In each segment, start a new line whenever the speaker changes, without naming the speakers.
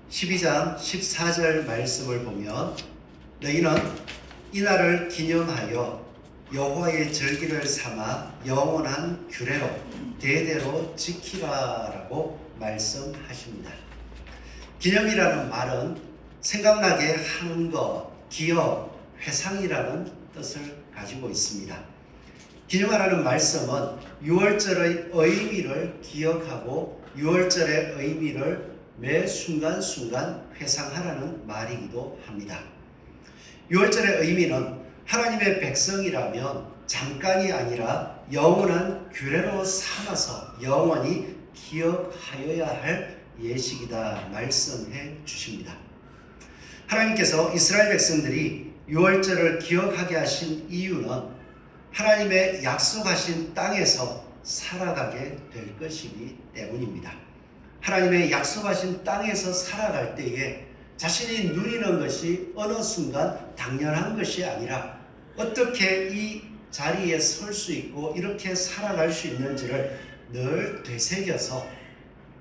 12장 14절 말씀을 보면 너희는 이날을 기념하여 여호와의 절기를 삼아 영원한 규례로 대대로 지키라라고 말씀하십니다. 기념이라는 말은 생각나게 하는 것, 기억, 회상이라는 뜻을 가지고 있습니다. 기념하라는 말씀은 유월절의 의미를 기억하고 유월절의 의미를 매 순간순간 회상하라는 말이기도 합니다. 유월절의 의미는 하나님의 백성이라면 잠깐이 아니라 영원한 규례로 삼아서 영원히 기억하여야 할 예식이다 말씀해 주십니다. 하나님께서 이스라엘 백성들이 유월절을 기억하게 하신 이유는 하나님의 약속하신 땅에서 살아가게 될 것이기 때문입니다. 하나님의 약속하신 땅에서 살아갈 때에 자신이 누리는 것이 어느 순간 당연한 것이 아니라 어떻게 이 자리에 설 수 있고 이렇게 살아갈 수 있는지를 늘 되새겨서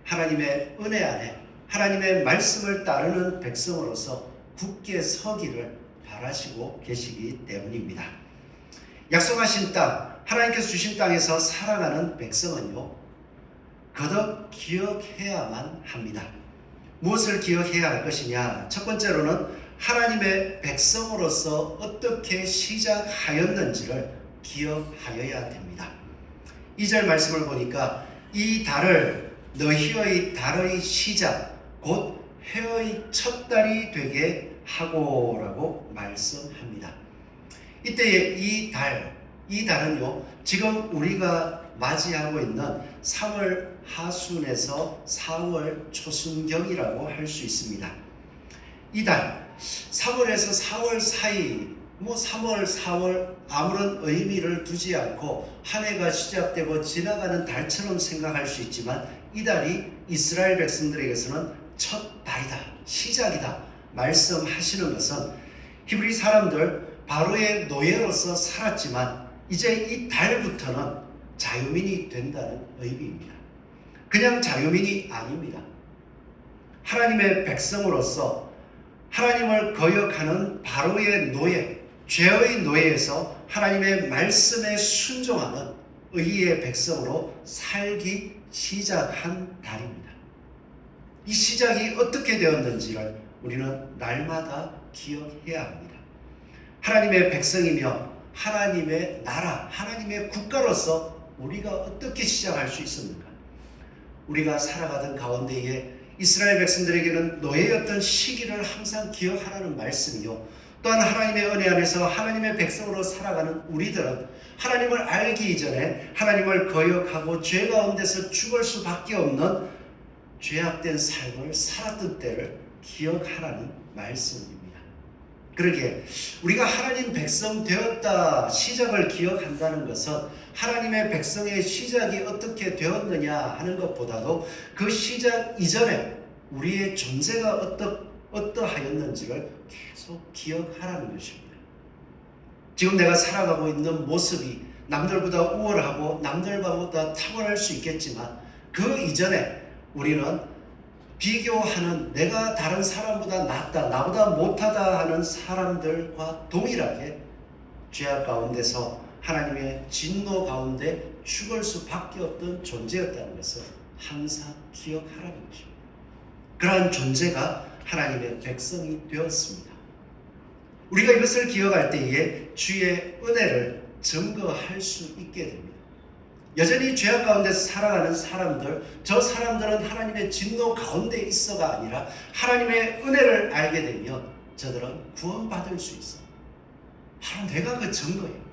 하나님의 은혜 안에 하나님의 말씀을 따르는 백성으로서 굳게 서기를 바라시고 계시기 때문입니다. 약속하신 땅, 하나님께서 주신 땅에서 살아가는 백성은요, 거듭 기억해야만 합니다. 무엇을 기억해야 할 것이냐? 첫 번째로는 하나님의 백성으로서 어떻게 시작하였는지를 기억하여야 됩니다. 2절 말씀을 보니까 이 달을 너희의 달의 시작, 곧 해의 첫 달이 되게 하고라고 말씀합니다. 이때의 이 달은요, 지금 우리가 맞이하고 있는 3월 하순에서 4월 초순경이라고 할 수 있습니다. 이 달, 3월에서 4월 사이, 3월, 4월 아무런 의미를 두지 않고 한 해가 시작되고 지나가는 달처럼 생각할 수 있지만 이 달이 이스라엘 백성들에게서는 첫 달이다, 시작이다 말씀하시는 것은 히브리 사람들 바로의 노예로서 살았지만 이제 이 달부터는 자유민이 된다는 의미입니다. 그냥 자유민이 아닙니다. 하나님의 백성으로서 하나님을 거역하는 바로의 노예, 죄의 노예에서 하나님의 말씀에 순종하는 의의 백성으로 살기 시작한 달입니다. 이 시작이 어떻게 되었는지를 우리는 날마다 기억해야 합니다. 하나님의 백성이며 하나님의 나라, 하나님의 국가로서 우리가 어떻게 시작할 수 있었는가? 우리가 살아가던 가운데에 이스라엘 백성들에게는 노예였던 시기를 항상 기억하라는 말씀이요. 또한 하나님의 은혜 안에서 하나님의 백성으로 살아가는 우리들은 하나님을 알기 이전에 하나님을 거역하고 죄 가운데서 죽을 수밖에 없는 죄악된 삶을 살았던 때를 기억하라는 말씀입니다. 그러기에 우리가 하나님 백성 되었다 시작을 기억한다는 것은 하나님의 백성의 시작이 어떻게 되었느냐 하는 것보다도 그 시작 이전에 우리의 존재가 어떠하였는지를 계속 기억하라는 것입니다. 지금 내가 살아가고 있는 모습이 남들보다 우월하고 남들보다 탁월할 수 있겠지만 그 이전에 우리는 비교하는 내가 다른 사람보다 낫다, 나보다 못하다 하는 사람들과 동일하게 죄악 가운데서 하나님의 진노 가운데 죽을 수밖에 없던 존재였다는 것을 항상 기억하라는 것입니다. 그러한 존재가 하나님의 백성이 되었습니다. 우리가 이것을 기억할 때에 주의 은혜를 증거할 수 있게 됩니다. 여전히 죄악 가운데서 살아가는 사람들, 저 사람들은 하나님의 진노 가운데 있어가 아니라 하나님의 은혜를 알게 되면 저들은 구원받을 수 있어. 바로 내가 그 증거예요.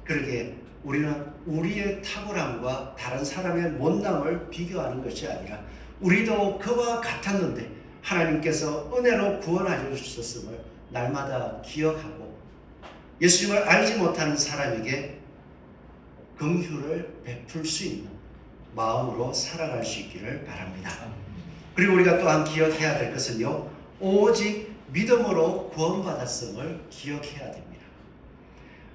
그러기에 우리는 우리의 탁월함과 다른 사람의 못남을 비교하는 것이 아니라 우리도 그와 같았는데 하나님께서 은혜로 구원하여 주셨음을 날마다 기억하고 예수님을 알지 못하는 사람에게 긍휼을 베풀 수 있는 마음으로 살아갈 수 있기를 바랍니다. 그리고 우리가 또한 기억해야 될 것은요, 오직 믿음으로 구원받았음을 기억해야 됩니다.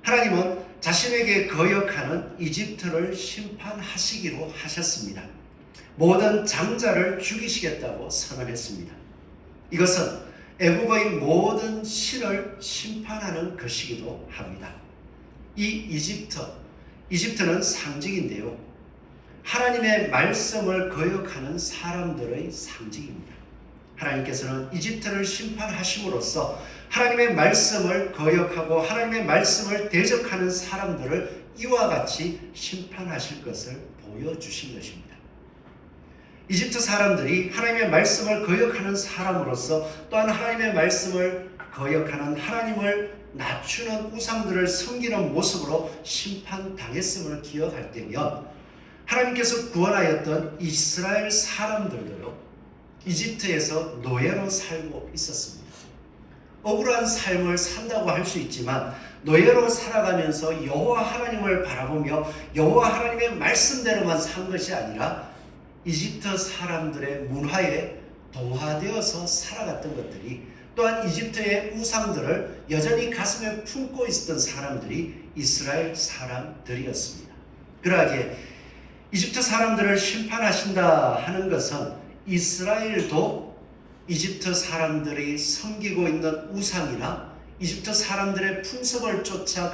하나님은 자신에게 거역하는 이집트를 심판하시기로 하셨습니다. 모든 장자를 죽이시겠다고 선언했습니다. 이것은 애국의 모든 신을 심판하는 것이기도 합니다. 이 이집트는 상징인데요, 하나님의 말씀을 거역하는 사람들의 상징입니다. 하나님께서는 이집트를 심판하심으로써 하나님의 말씀을 거역하고 하나님의 말씀을 대적하는 사람들을 이와 같이 심판하실 것을 보여주신 것입니다. 이집트 사람들이 하나님의 말씀을 거역하는 사람으로서 또한 하나님의 말씀을 거역하는 하나님을 낮추는 우상들을 섬기는 모습으로 심판당했음을 기억할 때면 하나님께서 구원하였던 이스라엘 사람들도요, 이집트에서 노예로 살고 있었습니다. 억울한 삶을 산다고 할 수 있지만 노예로 살아가면서 여호와 하나님을 바라보며 여호와 하나님의 말씀대로만 산 것이 아니라 이집트 사람들의 문화에 동화되어서 살아갔던 것들이, 또한 이집트의 우상들을 여전히 가슴에 품고 있었던 사람들이 이스라엘 사람들이었습니다. 그러하기에 이집트 사람들을 심판하신다 하는 것은 이스라엘도 이집트 사람들이 섬기고 있는 우상이나 이집트 사람들의 풍습을 쫓아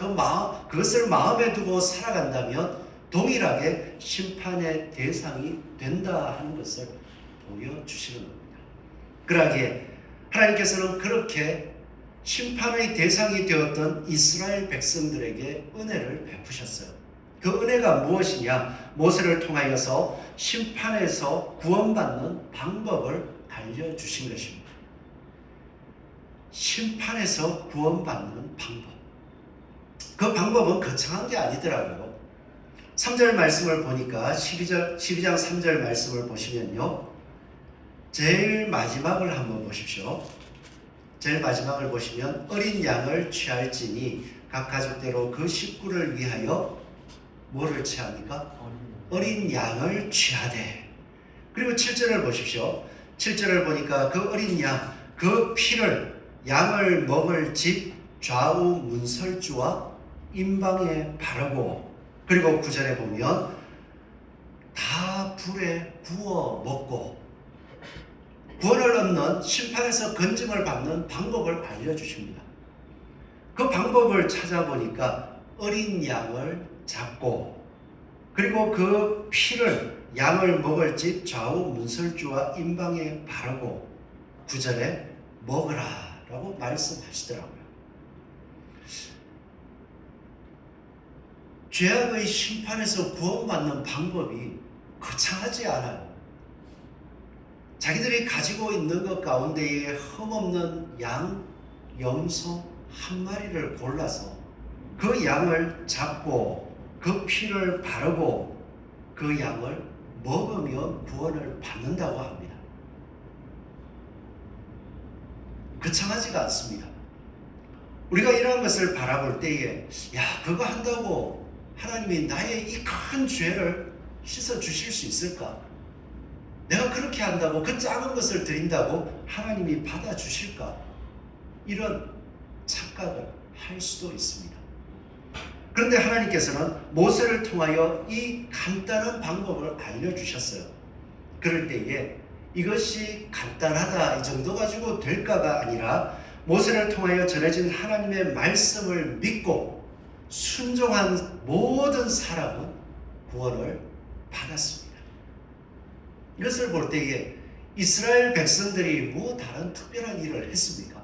그것을 마음에 두고 살아간다면 동일하게 심판의 대상이 된다 하는 것을 보여주시는 겁니다. 그러기에 하나님께서는 그렇게 심판의 대상이 되었던 이스라엘 백성들에게 은혜를 베푸셨어요. 그 은혜가 무엇이냐? 모세를 통하여서 심판에서 구원받는 방법을 알려주신 것입니다. 심판에서 구원받는 방법. 그 방법은 거창한 게 아니더라고요. 3절 말씀을 보니까 12장 3절 말씀을 보시면요, 제일 마지막을 한번 보십시오. 제일 마지막을 보시면 어린 양을 취할지니 각 가족대로 그 식구를 위하여 뭐를 취합니까? 어린 양을 취하되. 그리고 7절을 보십시오. 7절을 보니까 그 어린 양, 그 피를 양을 먹을 집 좌우 문설주와 임방에 바르고, 그리고 9절에 보면 다 불에 구워 먹고, 구원을 얻는, 심판에서 건짐을 받는 방법을 알려주십니다. 그 방법을 찾아보니까 어린 양을 잡고, 그리고 그 피를 양을 먹을 집 좌우 문설주와 임방에 바르고 9절에 먹으라 라고 말씀하시더라고요. 죄악의 심판에서 구원받는 방법이 거창하지 않아요. 자기들이 가지고 있는 것 가운데에 흠없는 양, 염소 한 마리를 골라서 그 양을 잡고 그 피를 바르고 그 양을 먹으면 구원을 받는다고 합니다. 거창하지가 않습니다. 우리가 이러한 것을 바라볼 때에, 야, 그거 한다고 하나님이 나의 이 큰 죄를 씻어 주실 수 있을까? 내가 그렇게 한다고, 그 작은 것을 드린다고 하나님이 받아 주실까? 이런 착각을 할 수도 있습니다. 그런데 하나님께서는 모세를 통하여 이 간단한 방법을 알려주셨어요. 그럴 때에 이것이 간단하다, 이 정도 가지고 될까가 아니라 모세를 통하여 전해진 하나님의 말씀을 믿고 순종한 모든 사람은 구원을 받았습니다. 이것을 볼 때에 이스라엘 백성들이 뭐 다른 특별한 일을 했습니까?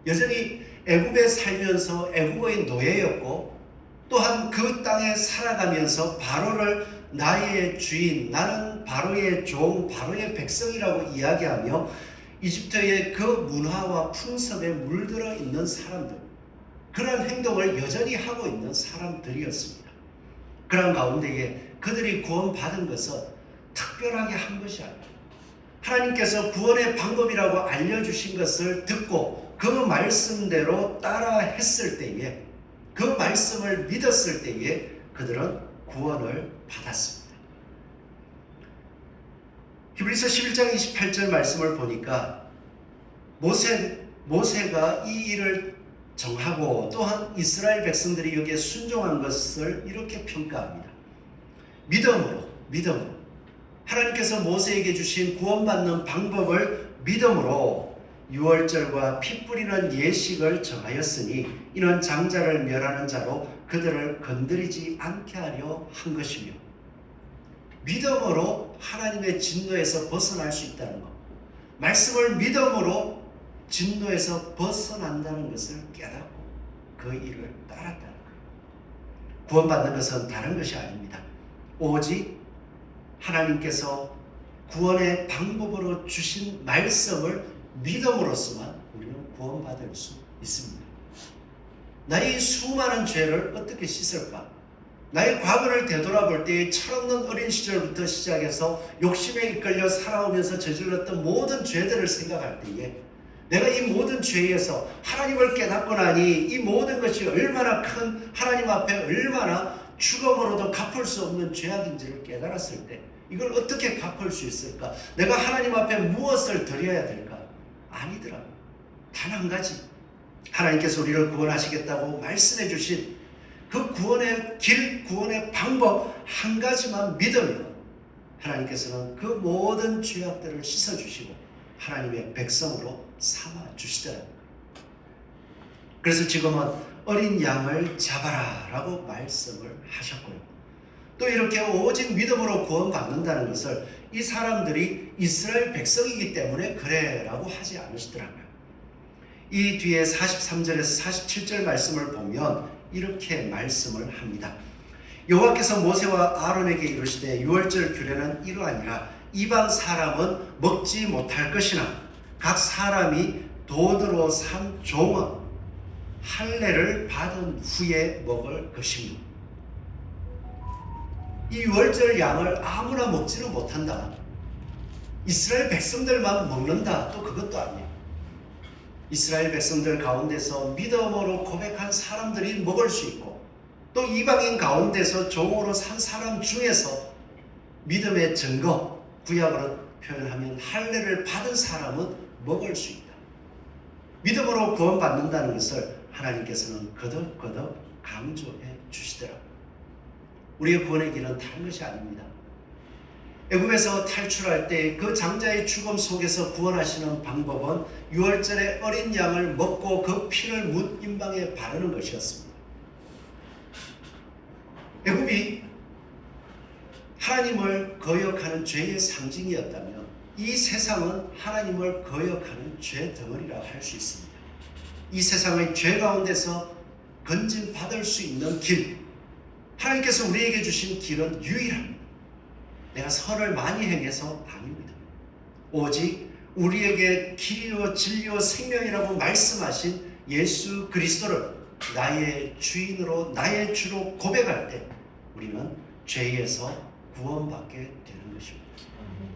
여전히 애굽에 살면서 애굽의 노예였고, 또한 그 땅에 살아가면서 바로를 나의 주인, 나는 바로의 종, 바로의 백성이라고 이야기하며 이집트의 그 문화와 풍습에 물들어 있는 사람들, 그런 행동을 여전히 하고 있는 사람들이었습니다. 그런 가운데에 그들이 구원받은 것은 특별하게 한 것이 아니에요. 하나님께서 구원의 방법이라고 알려주신 것을 듣고 그 말씀대로 따라 했을 때에, 그 말씀을 믿었을 때에 그들은 구원을 받았습니다. 히브리서 11장 28절 말씀을 보니까 모세가 이 일을 정하고 또한 이스라엘 백성들이 여기에 순종한 것을 이렇게 평가합니다. 믿음으로 하나님께서 모세에게 주신 구원받는 방법을 믿음으로 유월절과 피 뿌리는 예식을 정하였으니 이는 장자를 멸하는 자로 그들을 건드리지 않게 하려 한 것이며, 믿음으로 하나님의 진노에서 벗어날 수 있다는 것, 말씀을 믿음으로 진노에서 벗어난다는 것을 깨닫고 그 일을 따랐다는 거예요. 구원받는 것은 다른 것이 아닙니다. 오직 하나님께서 구원의 방법으로 주신 말씀을 믿음으로서만 우리는 구원받을 수 있습니다. 나의 수많은 죄를 어떻게 씻을까? 나의 과거를 되돌아볼 때의 철없는 어린 시절부터 시작해서 욕심에 이끌려 살아오면서 저질렀던 모든 죄들을 생각할 때에 내가 이 모든 죄에서 하나님을 깨닫고 나니 이 모든 것이 얼마나 큰, 하나님 앞에 얼마나 죽음으로도 갚을 수 없는 죄악인지를 깨달았을 때 이걸 어떻게 갚을 수 있을까? 내가 하나님 앞에 무엇을 드려야 될까? 아니더라. 단 한 가지, 하나님께서 우리를 구원하시겠다고 말씀해 주신 그 구원의 길, 구원의 방법 한 가지만 믿으면 하나님께서는 그 모든 죄악들을 씻어주시고 하나님의 백성으로 삼아주시더라고요. 그래서 지금은 어린 양을 잡아라 라고 말씀을 하셨고요. 또 이렇게 오직 믿음으로 구원받는다는 것을 이 사람들이 이스라엘 백성이기 때문에 그래 라고 하지 않으시더라고요. 이 뒤에 43절에서 47절 말씀을 보면 이렇게 말씀을 합니다. 여호와께서 모세와 아론에게 이르시되 유월절 규례는 이러하니라. 이방 사람은 먹지 못할 것이나 각 사람이 돈으로 산 종은 할례를 받은 후에 먹을 것이며, 이 유월절 양을 아무나 먹지는 못한다. 이스라엘 백성들만 먹는다. 또 그것도 아니에요. 이스라엘 백성들 가운데서 믿음으로 고백한 사람들이 먹을 수 있고, 또 이방인 가운데서 종으로 산 사람 중에서 믿음의 증거, 구약으로 표현하면 할례를 받은 사람은 먹을 수 있다. 믿음으로 구원받는다는 것을 하나님께서는 거듭거듭 강조해 주시더라고요. 우리의 구원의 길은 다른 것이 아닙니다. 애굽에서 탈출할 때 그 장자의 죽음 속에서 구원하시는 방법은 유월절에 어린 양을 먹고 그 피를 문 임방에 바르는 것이었습니다. 애굽이 하나님을 거역하는 죄의 상징이었다면 이 세상은 하나님을 거역하는 죄 덩어리라 할 수 있습니다. 이 세상의 죄 가운데서 건진받을 수 있는 길, 하나님께서 우리에게 주신 길은 유일합니다. 내가 선을 많이 행해서 아닙니다. 오직 우리에게 길이요 진리요 생명이라고 말씀하신 예수 그리스도를 나의 주인으로 나의 주로 고백할 때 우리는 죄에서 구원받게 되는 것입니다.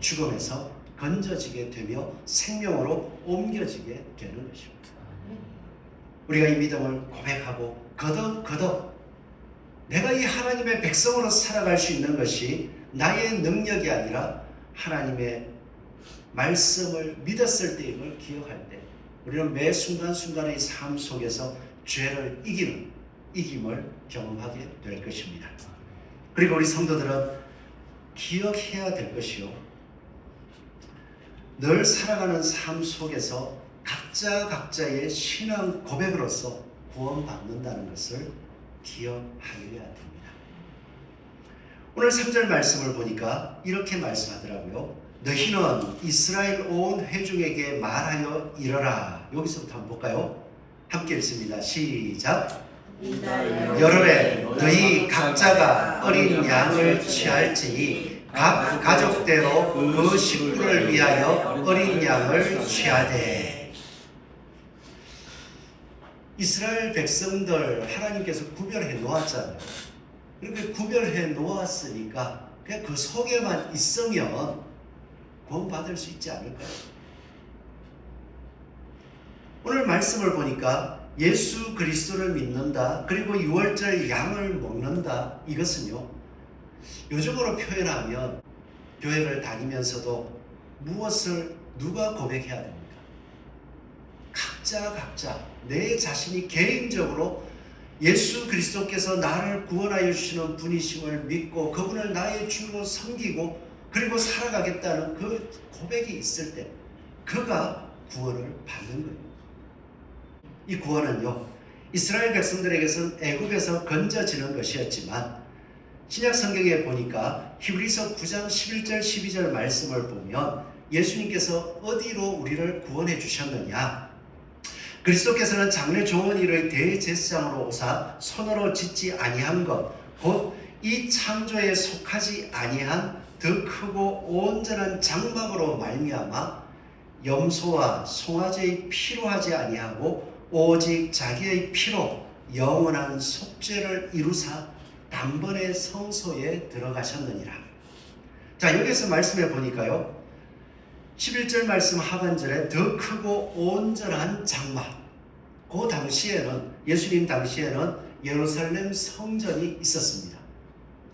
죽음에서 건져지게 되며 생명으로 옮겨지게 되는 것입니다. 우리가 이 믿음을 고백하고 거듭거듭 내가 이 하나님의 백성으로 살아갈 수 있는 것이 나의 능력이 아니라 하나님의 말씀을 믿었을 때 이걸 기억할 때 우리는 매 순간순간의 삶 속에서 죄를 이기는 이김을 경험하게 될 것입니다. 그리고 우리 성도들은 기억해야 될 것이요, 늘 살아가는 삶 속에서 각자의 신앙 고백으로서 구원받는다는 것을 기억하여야 됩니다. 오늘 3절 말씀을 보니까 이렇게 말씀하더라고요. 너희는 이스라엘 온 회중에게 말하여 이르라. 여기서부터 한번 볼까요? 함께 읽습니다. 시작. 여름에 너희 각자가 어린 양을 취할지니 각 가족대로 그 식구를 위하여 어린 양을 취하되. 이스라엘 백성들 하나님께서 구별해 놓았잖아요. 그렇게 구별해 놓았으니까 그냥 그 속에만 있으면 구원받을 수 있지 않을까요? 오늘 말씀을 보니까 예수 그리스도를 믿는다, 그리고 유월절 양을 먹는다, 이것은요 요즘으로 표현하면 교회를 다니면서도 무엇을 누가 고백해야 됩니까? 각자 내 자신이 개인적으로 예수 그리스도께서 나를 구원하여 주시는 분이심을 믿고 그분을 나의 주로 섬기고 그리고 살아가겠다는 그 고백이 있을 때 그가 구원을 받는 거예요. 이 구원은요, 이스라엘 백성들에게서는 애굽에서 건져지는 것이었지만 신약 성경에 보니까 히브리서 9장 11절 12절 말씀을 보면 예수님께서 어디로 우리를 구원해 주셨느냐? 그리스도께서는 장래 좋은 일의 대제사장으로 오사 손으로 짓지 아니한 것, 곧 이 창조에 속하지 아니한 더 크고 온전한 장막으로 말미암아 염소와 송아지의 피로 하지 아니하고 오직 자기의 피로 영원한 속죄를 이루사 단번에 성소에 들어가셨느니라. 자, 여기서 말씀해 보니까요, 11절 말씀 하반절에 더 크고 온전한 장막, 그 당시에는, 예수님 당시에는 예루살렘 성전이 있었습니다.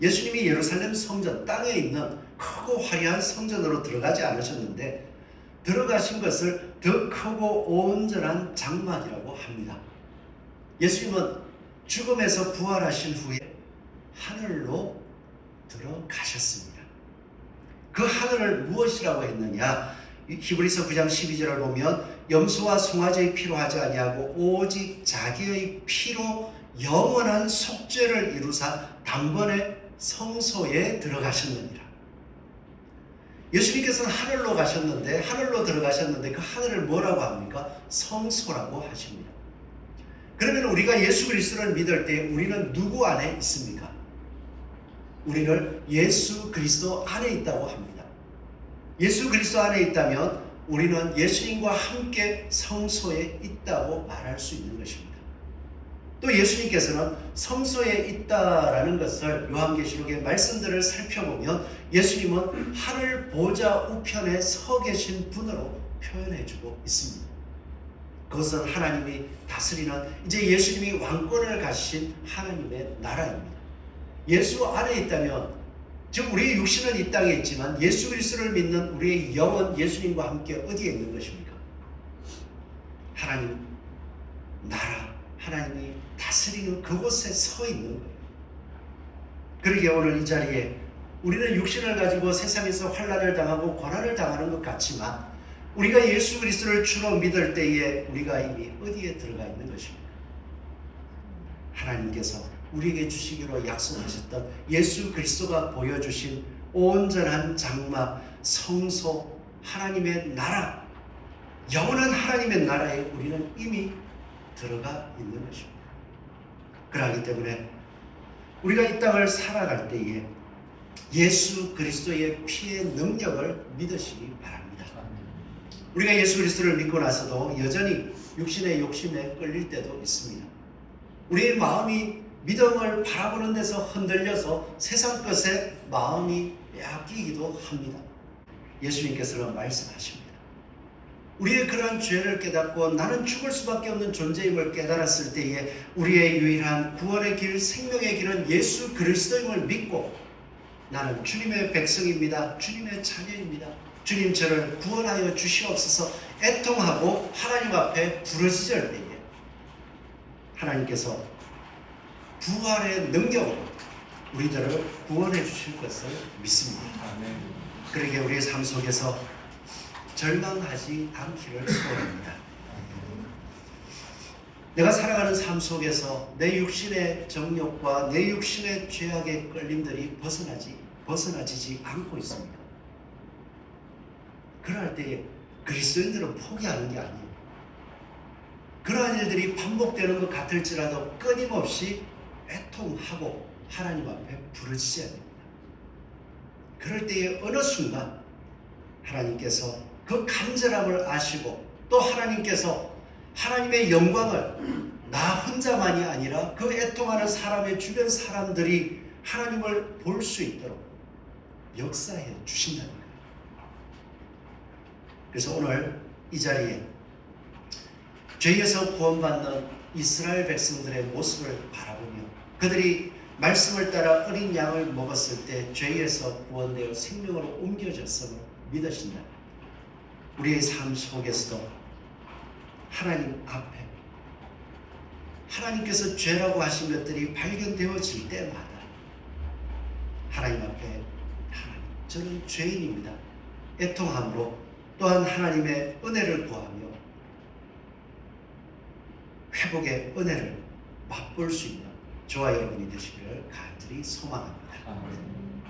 예수님이 예루살렘 성전, 땅에 있는 크고 화려한 성전으로 들어가지 않으셨는데 들어가신 것을 더 크고 온전한 장막이라고 합니다. 예수님은 죽음에서 부활하신 후에 하늘로 들어가셨습니다. 그 하늘을 무엇이라고 했느냐? 히브리서 9장 12절을 보면 염소와 송아지의 피로 하지 아니하고 오직 자기의 피로 영원한 속죄를 이루사 단번에 성소에 들어가셨느니라. 예수님께서는 하늘로 가셨는데, 하늘로 들어가셨는데 그 하늘을 뭐라고 합니까? 성소라고 하십니다. 그러면 우리가 예수 그리스도를 믿을 때 우리는 누구 안에 있습니까? 우리를 예수 그리스도 안에 있다고 합니다. 예수 그리스도 안에 있다면 우리는 예수님과 함께 성소에 있다고 말할 수 있는 것입니다. 또 예수님께서는 성소에 있다라는 것을 요한계시록의 말씀들을 살펴보면 예수님은 하늘 보좌 우편에 서 계신 분으로 표현해주고 있습니다. 그것은 하나님이 다스리는, 이제 예수님이 왕권을 가신 하나님의 나라입니다. 예수 안에 있다면, 즉 우리의 육신은 이 땅에 있지만 예수 그리스도를 믿는 우리의 영은 예수님과 함께 어디에 있는 것입니까? 하나님 나라, 하나님이 다스리는 그곳에 서 있는 거예요. 그러기에 오늘 이 자리에 우리는 육신을 가지고 세상에서 환난을 당하고 고난을 당하는 것 같지만 우리가 예수 그리스도를 주로 믿을 때에 우리가 이미 어디에 들어가 있는 것입니까? 하나님께서 우리에게 주시기로 약속하셨던 예수 그리스도가 보여주신 온전한 장막, 성소, 하나님의 나라, 영원한 하나님의 나라에 우리는 이미 들어가 있는 것입니다. 그러기 때문에 우리가 이 땅을 살아갈 때에 예수 그리스도의 피의 능력을 믿으시기 바랍니다. 우리가 예수 그리스도를 믿고 나서도 여전히 육신의 욕심에 끌릴 때도 있습니다. 우리의 마음이 믿음을 바라보는 데서 흔들려서 세상 것에 마음이 빼앗기기도 합니다. 예수님께서는 말씀하십니다. 우리의 그러한 죄를 깨닫고 나는 죽을 수밖에 없는 존재임을 깨달았을 때에 우리의 유일한 구원의 길, 생명의 길은 예수 그리스도임을 믿고 나는 주님의 백성입니다. 주님의 자녀입니다. 주님 저를 구원하여 주시옵소서 애통하고 하나님 앞에 부르짖을 때에 하나님께서 부활의 능력으로 우리들을 구원해 주실 것을 믿습니다. 그러기에 우리의 삶 속에서 절망하지 않기를 소원합니다. 내가 살아가는 삶 속에서 내 육신의 정욕과 내 육신의 죄악의 끌림들이 벗어나지지 않고 있습니다. 그럴 때에 그리스도인들은 포기하는 게 아니에요. 그러한 일들이 반복되는 것 같을지라도 끊임없이 애통하고 하나님 앞에 부르짖어야 됩니다. 그럴 때에 어느 순간 하나님께서 그 간절함을 아시고 또 하나님께서 하나님의 영광을 나 혼자만이 아니라 그 애통하는 사람의 주변 사람들이 하나님을 볼 수 있도록 역사해 주신다는 거예요. 그래서 오늘 이 자리에 죄에서 구원받는 이스라엘 백성들의 모습을 바라보며 그들이 말씀을 따라 어린 양을 먹었을 때 죄에서 구원되어 생명으로 옮겨졌음을 믿으신다. 우리의 삶 속에서도 하나님 앞에 하나님께서 죄라고 하신 것들이 발견되어질 때마다 하나님 앞에 하나님 저는 죄인입니다. 애통함으로 또한 하나님의 은혜를 구하며 회복의 은혜를 맛볼 수 있는 저와 여러분이 되시기를 간절히 소망합니다.
아멘.